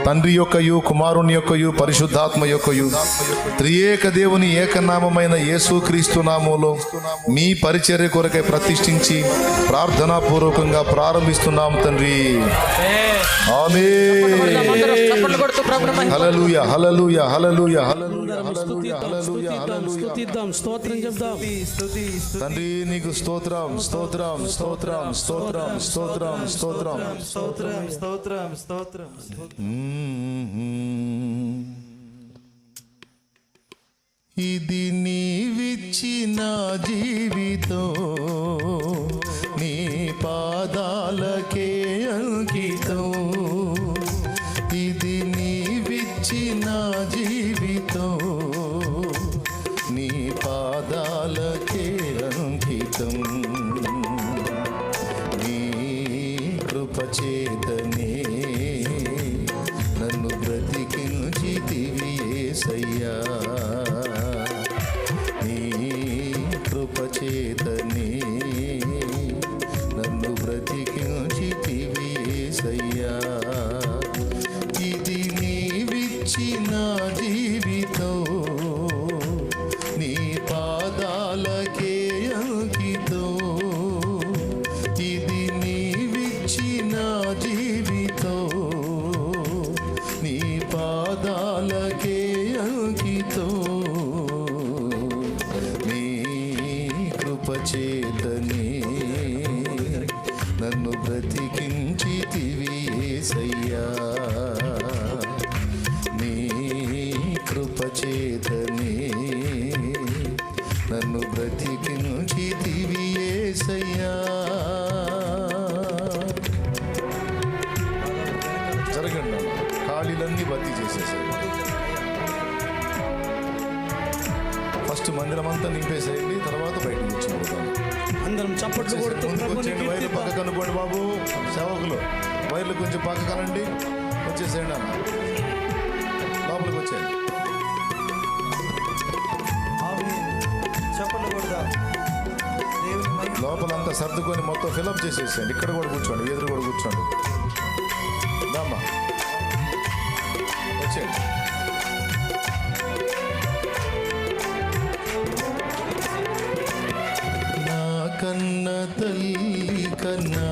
తండ్రి యొక్కయు కుమారుని యొక్కయు పరిశుద్ధాత్మ యొక్కయు త్రియేక దేవుని ఏకనామమైన యేసుక్రీస్తు నామములో మీ పరిచర్య కొరకై ప్రతిష్ఠించి ప్రార్థనాపూర్వకంగా ప్రారంభిస్తున్నాము తండ్రి. ఆమేన్. హల్లెలూయా హల్లెలూయా హల్లెలూయా హల్లెలూయా హల్లెలూయా హల్లెలూయా. స్తోత్రం చెప్దాం. తండ్రి నీకు స్తోత్రం స్తోత్రం స్తోత్రం స్తోత్రం స్తోత్రం స్తోత్రం స్తోత్రం స్తోత్రం స్తోత్రం. ఇది నీవిచ్చిన జీవితం, నీ పాదాలకే అంకితం. ఇది నీవిచ్చిన జీవితం, నీ పాదాలకే అంకితం. నీ కృపచేతనే నన్ను బ్రతికించితివి యేసయ్యా. నీ కృపచేతనే నన్ను బ్రతికించితివి యేసయ్యా. ఇది నీవిచ్చిన జీవితం, నీ పాదాలకే అంకితం. ఇది నీవిచ్చిన జీవితం, నీ పాదాలకే అంకితం. నీ కృపచేతనే నన్ను బ్రతికించితివి యేసయ్యా. నీ కృపచేతనే నన్ను బ్రతికించితివి యేసయ్యా. జరగండి, ఖాళీలన్నీ భర్తీ చేసేసాయి. ఫస్ట్ మందిరం అంతా నింపేసేయండి, తర్వాత బయటకు కూర్చోబోతాం. అందరం చప్పట్లు కొడుతూ ముందుకొచ్చేయండి. వైర్లు పక్క కనుక్కోండి బాబు, సేవకులు వైర్లు కొంచెం పక్క కనండి. వచ్చేసేయండి అన్న, లోపలికి వచ్చేయండి. చప్పట్లు కొడదాం. లోపలంతా సర్దుకొని మొత్తం ఫిలప్ చేసేసేయండి. ఇక్కడ కూడా కూర్చోండి, ఎదురు కూడా కూర్చోండి. దామ్మా వచ్చేయండి. నా కన్న తల్లి కన్నా